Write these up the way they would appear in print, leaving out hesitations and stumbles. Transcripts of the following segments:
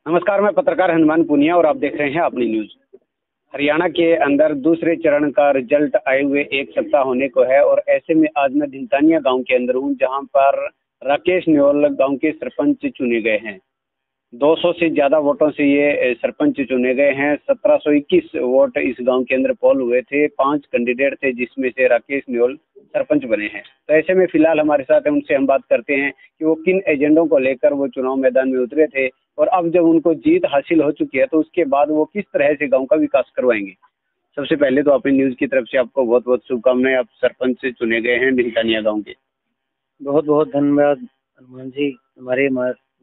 नमस्कार, मैं पत्रकार हनुमान पुनिया और आप देख रहे हैं अपनी न्यूज। हरियाणा के अंदर दूसरे चरण का रिजल्ट आए हुए एक सप्ताह होने को है और ऐसे में आज मैं धिनतानिया गांव के अंदर हूं, जहां पर राकेश न्योल गांव के सरपंच चुने गए हैं। 200 से ज़्यादा वोटों से ये सरपंच चुने गए हैं। 1721 वोट इस गांव के अंदर पोल हुए थे। 5 कैंडिडेट थे, जिसमें से राकेश न्योल सरपंच बने हैं। तो ऐसे में फिलहाल हमारे साथ है, उनसे हम बात करते हैं कि वो किन एजेंडों को लेकर वो चुनाव मैदान में उतरे थे और अब जब उनको जीत हासिल हो चुकी है तो उसके बाद वो किस तरह से गाँव का विकास करवाएंगे। सबसे पहले तो अपनी न्यूज़ की तरफ से आपको बहुत बहुत शुभकामनाएं। आप सरपंच से चुने गए हैं धिनतानिया गाँव के। बहुत बहुत धन्यवाद हनुमान जी। हमारे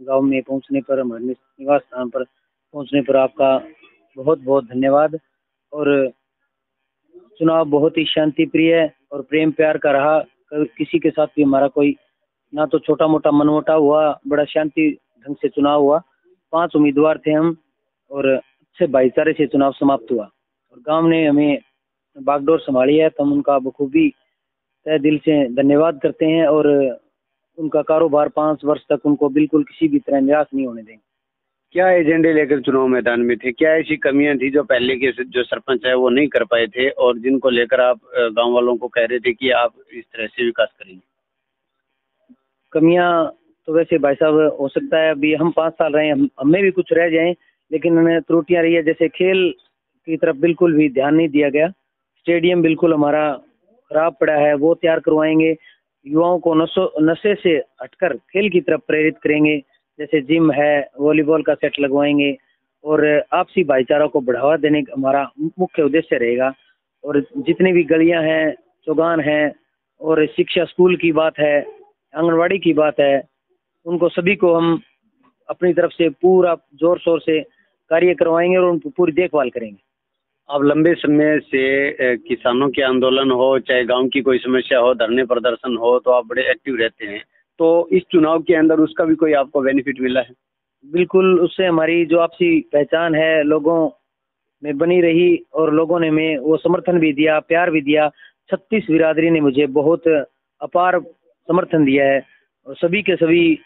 गांव में पहुंचने पर, हमारे निवास स्थान पर पहुंचने पर आपका बहुत बहुत धन्यवाद। और चुनाव बहुत ही शांति प्रिय और प्रेम प्यार का रहा। किसी के साथ भी हमारा कोई ना तो छोटा मोटा मनमुटाव हुआ, बड़ा शांति ढंग से चुनाव हुआ। 5 उम्मीदवार थे हम और अच्छे भाईचारे से चुनाव समाप्त हुआ और गांव ने हमें बागडोर संभाली है, तो हम उनका बखूबी तहे दिल से धन्यवाद करते हैं और उनका कारोबार 5 वर्ष तक उनको बिल्कुल किसी भी तरह निराश नहीं होने देंगे। क्या एजेंडे लेकर चुनाव मैदान में थे? क्या ऐसी कमियां थी जो पहले के जो सरपंच है वो नहीं कर पाए थे और जिनको लेकर आप गांव वालों को कह रहे थे कि आप इस तरह से विकास करेंगे? कमियां तो वैसे भाई साहब हो सकता है अभी हम 5 साल रहे, हमें भी कुछ रह जाएं, लेकिन उन्हें त्रुटियां रही है। जैसे खेल की तरफ बिल्कुल भी ध्यान नहीं दिया गया। स्टेडियम बिल्कुल हमारा खराब पड़ा है, वो तैयार करवाएंगे। युवाओं को नशे से हटकर खेल की तरफ प्रेरित करेंगे। जैसे जिम है, वॉलीबॉल का सेट लगवाएंगे और आपसी भाईचारा को बढ़ावा देने का हमारा मुख्य उद्देश्य रहेगा। और जितनी भी गलियां हैं, चौगान हैं और शिक्षा स्कूल की बात है, आंगनवाड़ी की बात है, उनको सभी को हम अपनी तरफ से पूरा जोर शोर से कार्य करवाएंगे और उनकी पूरी देखभाल करेंगे। आप लंबे समय से किसानों के आंदोलन हो, चाहे गांव की कोई समस्या हो, धरने प्रदर्शन हो, तो आप बड़े एक्टिव रहते हैं। तो इस चुनाव के अंदर उसका भी कोई आपको बेनिफिट मिला है? बिल्कुल, उससे हमारी जो आपसी पहचान है लोगों में बनी रही और लोगों ने हमें वो समर्थन भी दिया, प्यार भी दिया। 36 बिरादरी ने मुझे बहुत अपार समर्थन दिया है और सभी के सभी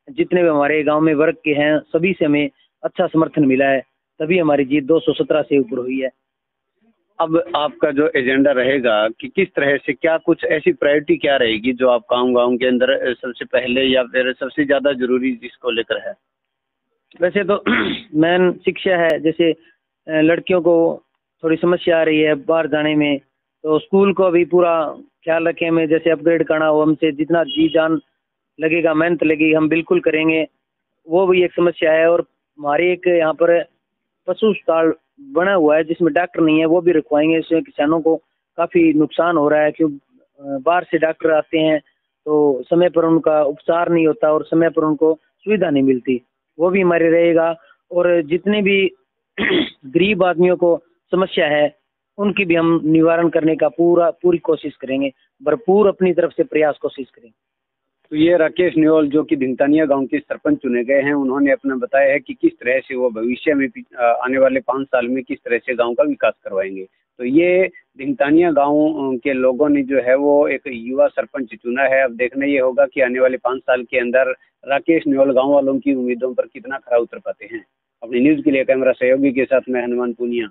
जितने भी हमारे गांव में वर्ग के हैं, सभी से हमें अच्छा समर्थन मिला है, तभी हमारी जीत 217 से ऊपर हुई है। अब आपका जो एजेंडा रहेगा कि किस तरह से, क्या कुछ ऐसी प्रायोरिटी क्या रहेगी जो आप गाँव के अंदर सबसे पहले या फिर सबसे ज़्यादा जरूरी जिसको लेकर है? वैसे तो मेन शिक्षा है। जैसे लड़कियों को थोड़ी समस्या आ रही है बाहर जाने में, तो स्कूल को भी पूरा ख्याल रखें। हमें जैसे अपग्रेड करना हो, हमसे जितना जी जान लगेगा, मेहनत लगेगी, हम बिल्कुल करेंगे। वो भी एक समस्या है। और हमारे एक यहाँ पर पशु अस्पताल बना हुआ है जिसमें डॉक्टर नहीं है, वो भी रखवाएंगे। इसमें किसानों को काफ़ी नुकसान हो रहा है, क्यों बाहर से डॉक्टर आते हैं तो समय पर उनका उपचार नहीं होता और समय पर उनको सुविधा नहीं मिलती, वो भी हमारे रहेगा। और जितने भी गरीब आदमियों को समस्या है उनकी भी हम निवारण करने का पूरी कोशिश करेंगे, भरपूर अपनी तरफ से प्रयास कोशिश करेंगे। तो ये राकेश न्योल जो कि धिनतानिया गांव के सरपंच चुने गए हैं, उन्होंने अपना बताया है कि किस तरह से वो भविष्य में आने वाले 5 साल में किस तरह से गांव का विकास करवाएंगे। तो ये धिनतानिया गांव के लोगों ने जो है वो एक युवा सरपंच चुना है। अब देखना ये होगा कि आने वाले 5 साल के अंदर राकेश न्योल गाँव वालों की उम्मीदों पर कितना खरा उतर पाते हैं। अपनी न्यूज़ के लिए कैमरा सहयोगी के साथ मैं हनुमान पुनिया।